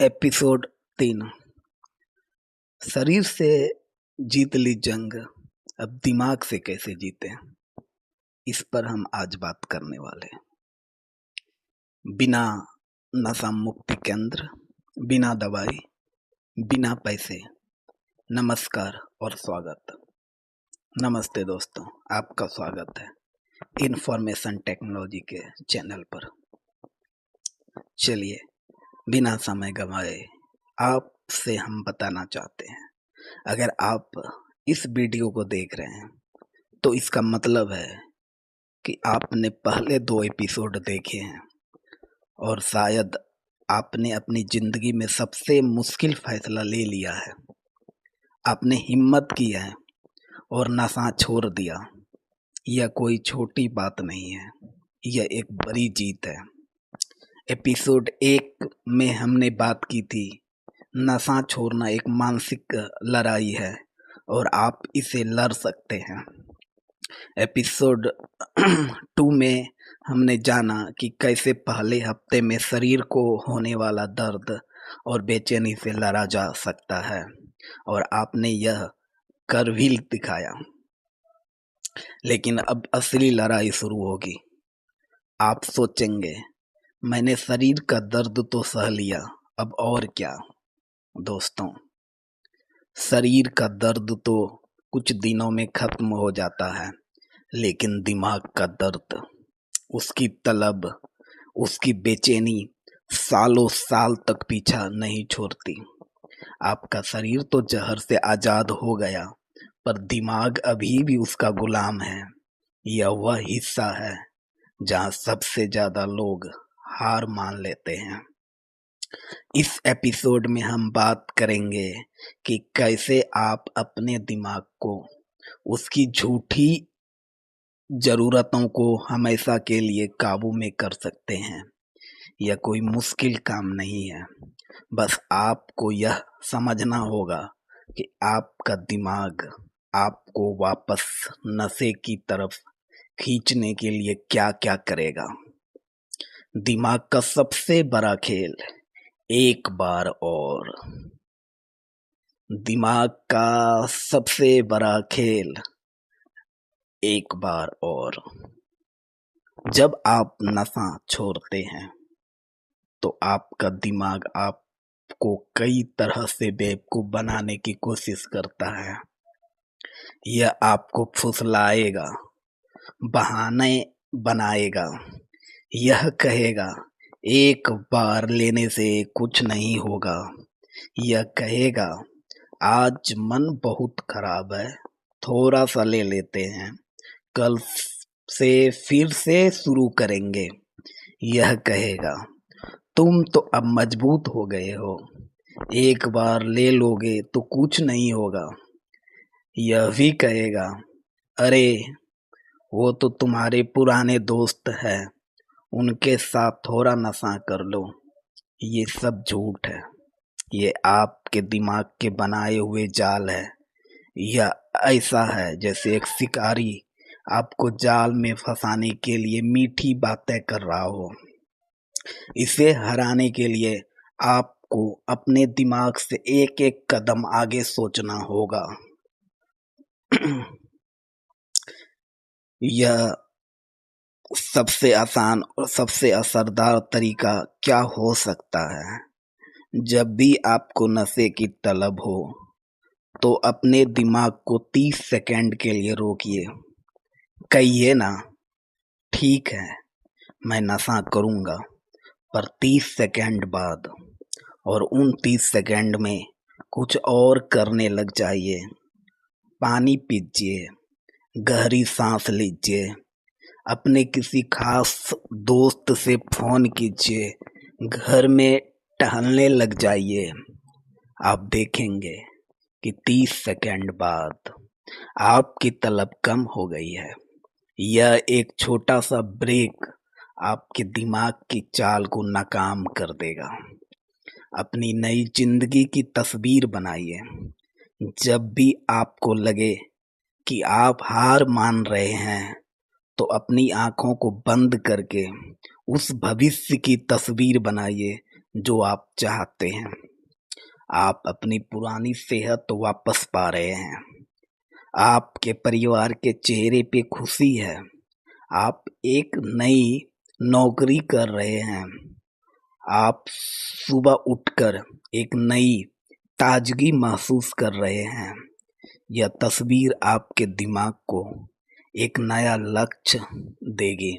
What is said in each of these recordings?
Episode 3। शरीर से जीत ली जंग, अब दिमाग से कैसे जीते, इस पर हम आज बात करने वाले हैं। बिना नशा मुक्ति केंद्र, बिना दवाई, बिना पैसे। नमस्कार और स्वागत। नमस्ते दोस्तों, आपका स्वागत है इंफॉर्मेशन टेक्नोलॉजी के चैनल पर। चलिए बिना समय गंवाए आपसे हम बताना चाहते हैं, अगर आप इस वीडियो को देख रहे हैं तो इसका मतलब है कि आपने पहले 2 एपिसोड देखे हैं और शायद आपने अपनी ज़िंदगी में सबसे मुश्किल फैसला ले लिया है। आपने हिम्मत की है और नशा छोड़ दिया। यह कोई छोटी बात नहीं है, यह एक बड़ी जीत है। एपिसोड 1 में हमने बात की थी, नशा छोड़ना एक मानसिक लड़ाई है और आप इसे लड़ सकते हैं। एपिसोड 2 में हमने जाना कि कैसे पहले हफ्ते में शरीर को होने वाला दर्द और बेचैनी से लड़ा जा सकता है, और आपने यह कर भी दिखाया। लेकिन अब असली लड़ाई शुरू होगी। आप सोचेंगे, मैंने शरीर का दर्द तो सह लिया, अब और क्या। दोस्तों, शरीर का दर्द तो कुछ दिनों में खत्म हो जाता है, लेकिन दिमाग का दर्द, उसकी तलब, उसकी बेचैनी सालों साल तक पीछा नहीं छोड़ती। आपका शरीर तो जहर से आज़ाद हो गया, पर दिमाग अभी भी उसका गुलाम है। यह वह हिस्सा है जहाँ सबसे ज़्यादा लोग हार मान लेते हैं। इस एपिसोड में हम बात करेंगे कि कैसे आप अपने दिमाग को उसकी झूठी ज़रूरतों को हमेशा के लिए काबू में कर सकते हैं। यह कोई मुश्किल काम नहीं है, बस आपको यह समझना होगा कि आपका दिमाग आपको वापस नशे की तरफ खींचने के लिए क्या क्या करेगा। दिमाग का सबसे बड़ा खेल एक बार और। दिमाग का सबसे बड़ा खेल एक बार और। जब आप नशा छोड़ते हैं तो आपका दिमाग आपको कई तरह से बेवकूफ़ बनाने की कोशिश करता है। यह आपको फुसलाएगा, बहाने बनाएगा, यह कहेगा एक बार लेने से कुछ नहीं होगा, यह कहेगा आज मन बहुत खराब है, थोड़ा सा ले लेते हैं, कल से फिर से शुरू करेंगे। यह कहेगा तुम तो अब मजबूत हो गए हो, एक बार ले लोगे तो कुछ नहीं होगा। यह भी कहेगा अरे वो तो तुम्हारे पुराने दोस्त हैं, उनके साथ थोड़ा नशा कर लो। ये सब झूठ है, ये आपके दिमाग के बनाए हुए जाल है। यह ऐसा है जैसे एक शिकारी आपको जाल में फंसाने के लिए मीठी बातें कर रहा हो। इसे हराने के लिए आपको अपने दिमाग से एक एक कदम आगे सोचना होगा। यह सबसे आसान और सबसे असरदार तरीका क्या हो सकता है? जब भी आपको नशे की तलब हो तो अपने दिमाग को 30 सेकंड के लिए रोकिए। कहिए ना, ठीक है मैं नशा करूँगा, पर 30 सेकंड बाद, और उन 30 सेकंड में कुछ और करने लग जाइए। पानी पीजिए, गहरी सांस लीजिए, अपने किसी खास दोस्त से फ़ोन कीजिए, घर में टहलने लग जाइए। आप देखेंगे कि 30 सेकंड बाद आपकी तलब कम हो गई है। यह एक छोटा सा ब्रेक आपके दिमाग की चाल को नाकाम कर देगा। अपनी नई जिंदगी की तस्वीर बनाइए। जब भी आपको लगे कि आप हार मान रहे हैं, तो अपनी आँखों को बंद करके उस भविष्य की तस्वीर बनाइए जो आप चाहते हैं। आप अपनी पुरानी सेहत वापस पा रहे हैं। आपके परिवार के चेहरे पे खुशी है। आप एक नई नौकरी कर रहे हैं। आप सुबह उठकर एक नई ताजगी महसूस कर रहे हैं। यह तस्वीर आपके दिमाग को एक नया लक्ष्य देगी।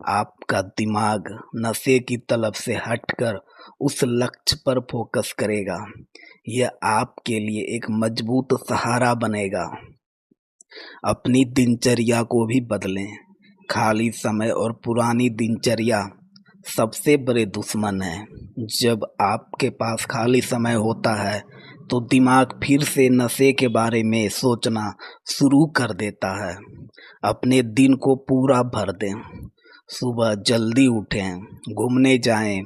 आपका दिमाग नशे की तलब से हटकर उस लक्ष्य पर फोकस करेगा। यह आपके लिए एक मजबूत सहारा बनेगा। अपनी दिनचर्या को भी बदलें। खाली समय और पुरानी दिनचर्या सबसे बड़े दुश्मन हैं। जब आपके पास खाली समय होता है तो दिमाग फिर से नशे के बारे में सोचना शुरू कर देता है। अपने दिन को पूरा भर दें। सुबह जल्दी उठें, घूमने जाएं,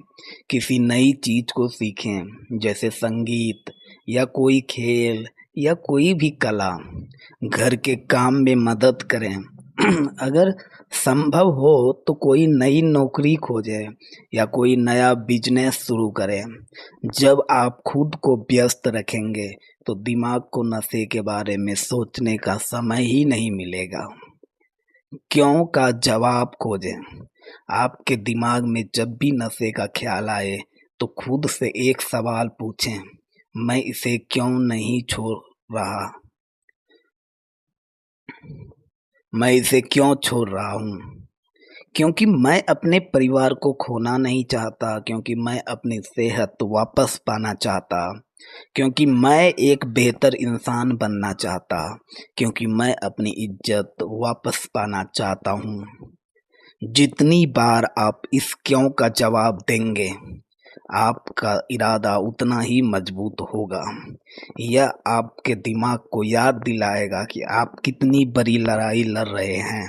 किसी नई चीज को सीखें, जैसे संगीत या कोई खेल या कोई भी कला। घर के काम में मदद करें। अगर संभव हो तो कोई नई नौकरी खोजें या कोई नया बिजनेस शुरू करें। जब आप खुद को व्यस्त रखेंगे तो दिमाग को नशे के बारे में सोचने का समय ही नहीं मिलेगा। क्यों का जवाब खोजें। आपके दिमाग में जब भी नशे का ख्याल आए तो खुद से एक सवाल पूछें, मैं इसे क्यों नहीं छोड़ रहा? मैं इसे क्यों छोड़ रहा हूँ? क्योंकि मैं अपने परिवार को खोना नहीं चाहता, क्योंकि मैं अपनी सेहत वापस पाना चाहता, क्योंकि मैं एक बेहतर इंसान बनना चाहता, क्योंकि मैं अपनी इज्जत वापस पाना चाहता हूँ। जितनी बार आप इस क्यों का जवाब देंगे, आपका इरादा उतना ही मजबूत होगा। यह आपके दिमाग को याद दिलाएगा कि आप कितनी बड़ी लड़ाई लड़ रहे हैं।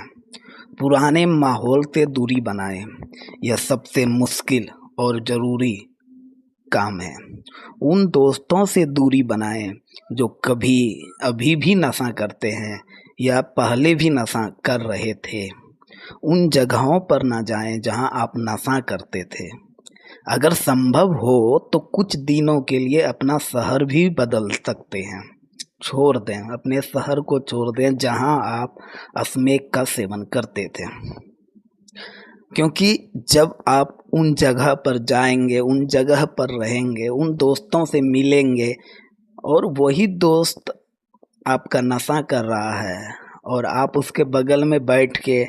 पुराने माहौल से दूरी बनाएं। यह सबसे मुश्किल और ज़रूरी काम है। उन दोस्तों से दूरी बनाएं जो कभी अभी भी नशा करते हैं या पहले भी नशा कर रहे थे। उन जगहों पर ना जाएं जहां आप नशा करते थे। अगर संभव हो तो कुछ दिनों के लिए अपना शहर भी बदल सकते हैं। छोड़ दें, अपने शहर को छोड़ दें जहां आप स्मैक का सेवन करते थे। क्योंकि जब आप उन जगह पर जाएंगे, उन जगह पर रहेंगे, उन दोस्तों से मिलेंगे और वही दोस्त आपका नशा कर रहा है और आप उसके बगल में बैठ के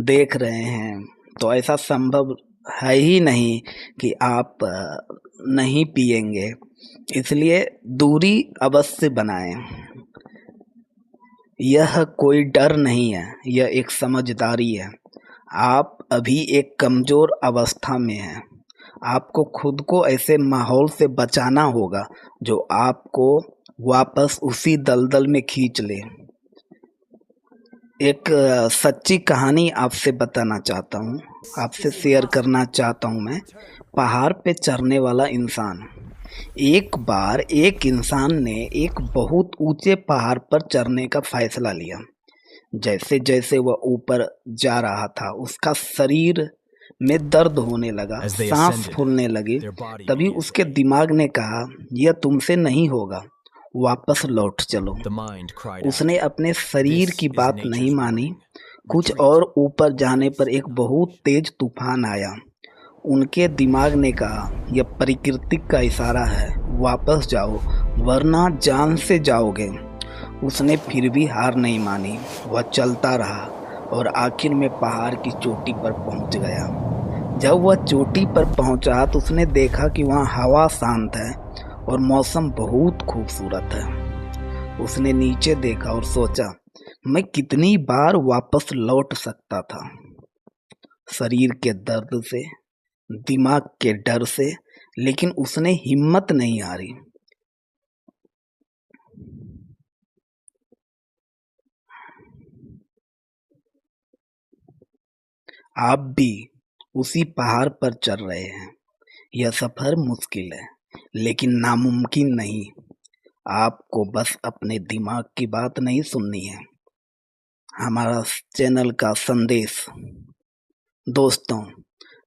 देख रहे हैं, तो ऐसा संभव है ही नहीं कि आप नहीं पिएंगे। इसलिए दूरी अवश्य बनाएं। यह कोई डर नहीं है, यह एक समझदारी है। आप अभी एक कमज़ोर अवस्था में हैं। आपको खुद को ऐसे माहौल से बचाना होगा जो आपको वापस उसी दलदल में खींच ले। एक सच्ची कहानी आपसे बताना चाहता हूँ, आपसे शेयर करना चाहता हूँ मैं। पहाड़ पे चढ़ने वाला इंसान। एक बार एक इंसान ने एक बहुत ऊंचे पहाड़ पर चढ़ने का फैसला लिया। जैसे जैसे वह ऊपर जा रहा था उसका शरीर में दर्द होने लगा, सांस फूलने लगी। तभी उसके दिमाग ने कहा, यह तुमसे नहीं होगा, वापस लौट चलो। उसने अपने शरीर की बात नहीं मानी। कुछ और ऊपर जाने पर एक बहुत तेज तूफान आया। उनके दिमाग ने कहा, यह प्रकृति का इशारा है, वापस जाओ वरना जान से जाओगे। उसने फिर भी हार नहीं मानी। वह चलता रहा और आखिर में पहाड़ की चोटी पर पहुंच गया। जब वह चोटी पर पहुंचा तो उसने देखा कि वहाँ हवा शांत है और मौसम बहुत खूबसूरत है। उसने नीचे देखा और सोचा, मैं कितनी बार वापस लौट सकता था। शरीर के दर्द से, दिमाग के डर से, लेकिन उसने हिम्मत नहीं हारी। आप भी उसी पहाड़ पर चल रहे हैं। यह सफर मुश्किल है लेकिन नामुमकिन नहीं। आपको बस अपने दिमाग की बात नहीं सुननी है। हमारा चैनल का संदेश, दोस्तों,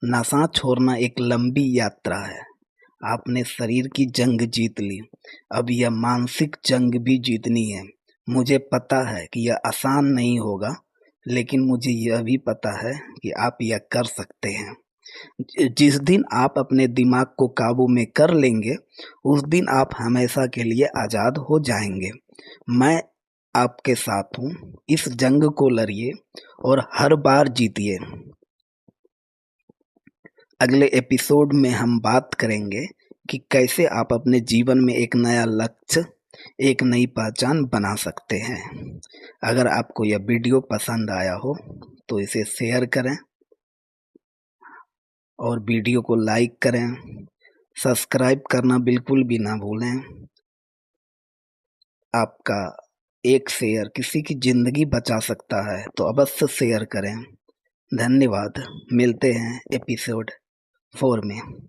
नशा छोड़ना एक लंबी यात्रा है। आपने शरीर की जंग जीत ली, अब यह मानसिक जंग भी जीतनी है। मुझे पता है कि यह आसान नहीं होगा, लेकिन मुझे यह भी पता है कि आप यह कर सकते हैं। जिस दिन आप अपने दिमाग को काबू में कर लेंगे, उस दिन आप हमेशा के लिए आज़ाद हो जाएंगे। मैं आपके साथ हूँ, इस जंग को लड़िए और हर बार जीतिए। अगले एपिसोड में हम बात करेंगे कि कैसे आप अपने जीवन में एक नया लक्ष्य, एक नई पहचान बना सकते हैं। अगर आपको यह वीडियो पसंद आया हो तो इसे शेयर करें और वीडियो को लाइक करें। सब्सक्राइब करना बिल्कुल भी ना भूलें। आपका एक शेयर किसी की ज़िंदगी बचा सकता है, तो अवश्य शेयर करें। धन्यवाद। मिलते हैं एपिसोड 4 में।